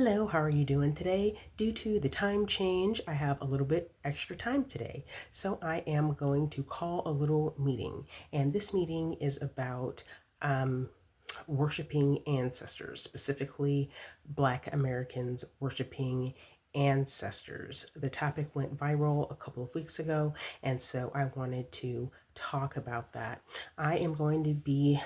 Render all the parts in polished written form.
Hello, how are you doing today? Due to the time change, I have a little bit extra time today. So I am going to call a little meeting. And this meeting is about worshiping ancestors, specifically Black Americans worshiping ancestors. The topic went viral a couple of weeks ago, and so I wanted to talk about that. I am going to be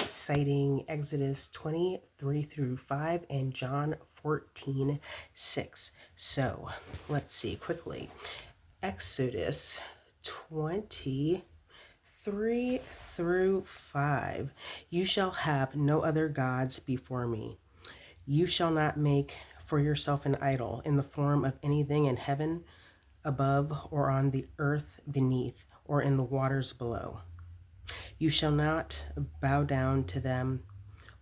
citing Exodus 23 through 5 and John 14:6. So let's see quickly. Exodus 23 through 5. You shall have no other gods before me. You shall not make for yourself an idol in the form of anything in heaven above, or on the earth beneath, or in the waters below. You shall not bow down to them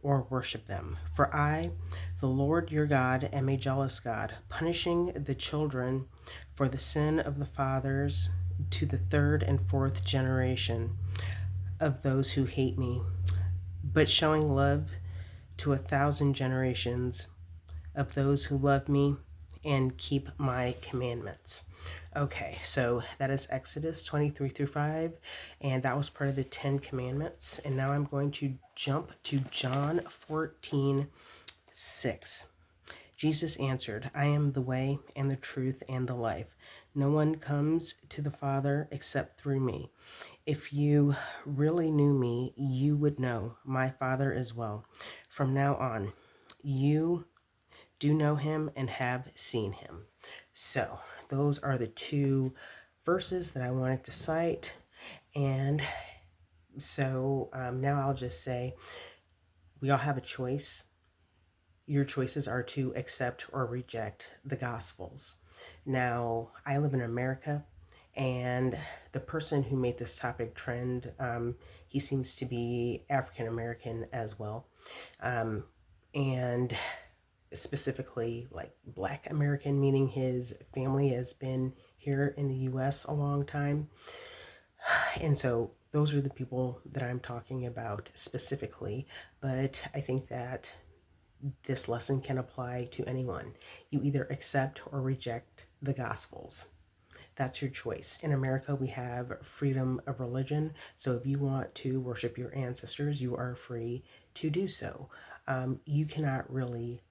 or worship them. For I, the Lord your God, am a jealous God, punishing the children for the sin of the fathers to the third and fourth generation of those who hate me, but showing love to 1,000 generations of those who love me and keep my commandments. Okay, so that is Exodus 23 through 5, and that was part of the 10 commandments. And now I'm going to jump to John 14:6. Jesus answered, I am the way and the truth and the life. No one comes to the Father except through me. If you really knew me, you would know my Father as well. From now on, you do know him and have seen him. So, those are the two verses that I wanted to cite. And now I'll just say we all have a choice. Your choices are to accept or reject the Gospels. Now, I live in America, and the person who made this topic trend, he seems to be African American as well. And specifically like Black American, meaning his family has been here in the US a long time. And so those are the people that I'm talking about specifically. But I think that this lesson can apply to anyone. You either accept or reject the Gospels. That's your choice. In America, we have freedom of religion. So if you want to worship your ancestors, you are free to do so. You cannot really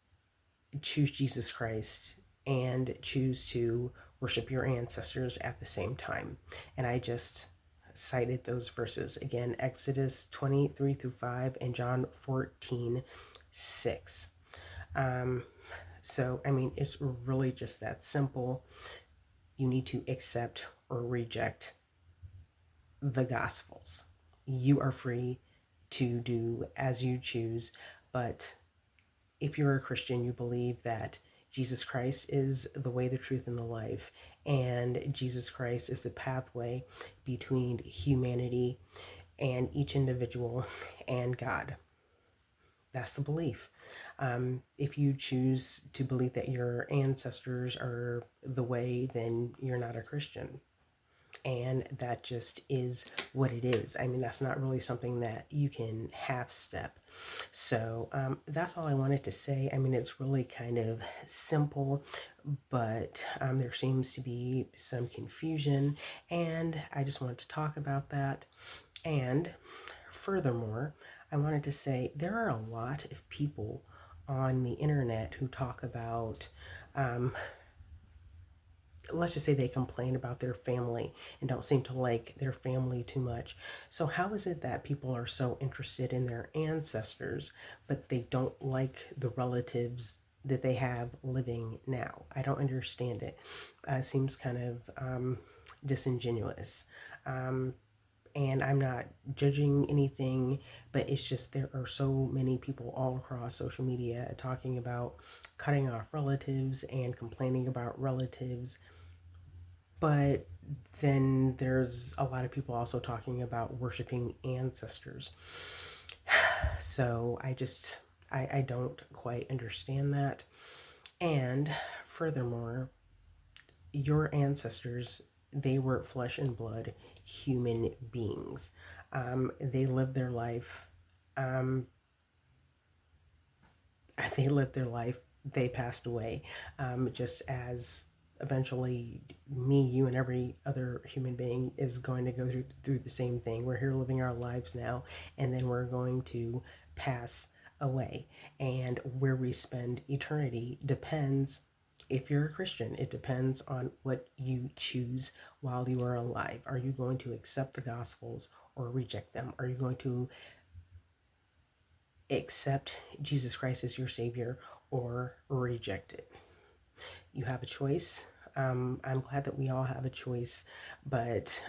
choose Jesus Christ and choose to worship your ancestors at the same time. And I just cited those verses again, Exodus 23 through 5 and John 14:6. So, I mean, it's really just that simple. You need to accept or reject the Gospels. You are free to do as you choose, but if you're a Christian, you believe that Jesus Christ is the way, the truth, and the life, and Jesus Christ is the pathway between humanity and each individual and God. That's the belief. If you choose to believe that your ancestors are the way, then you're not a Christian. And that just is what it is. I mean, that's not really something that you can half step. So that's all I wanted to say. I mean, it's really kind of simple, but there seems to be some confusion, and I just wanted to talk about that. And furthermore, I wanted to say there are a lot of people on the internet who talk about let's just say they complain about their family and don't seem to like their family too much. So how is it that people are so interested in their ancestors, but they don't like the relatives that they have living now? I don't understand it. It seems kind of disingenuous. And I'm not judging anything, but it's just there are so many people all across social media talking about cutting off relatives and complaining about relatives, but then there's a lot of people also talking about worshiping ancestors. So I don't quite understand that. And furthermore, your ancestors, they were flesh and blood human beings. They lived their life. Um, they lived their life they passed away, just as eventually me, you, and every other human being is going to go through the same thing. We're here living our lives now, and then we're going to pass away. And where we spend eternity depends, if you're a Christian, it depends on what you choose while you are alive. Are you going to accept the Gospels or reject them? Are you going to accept Jesus Christ as your Savior or reject it? You have a choice. I'm glad that we all have a choice, but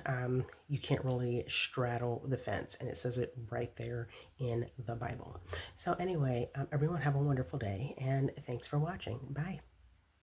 you can't really straddle the fence, and it says it right there in the Bible. So, anyway, everyone have a wonderful day, and thanks for watching. Bye.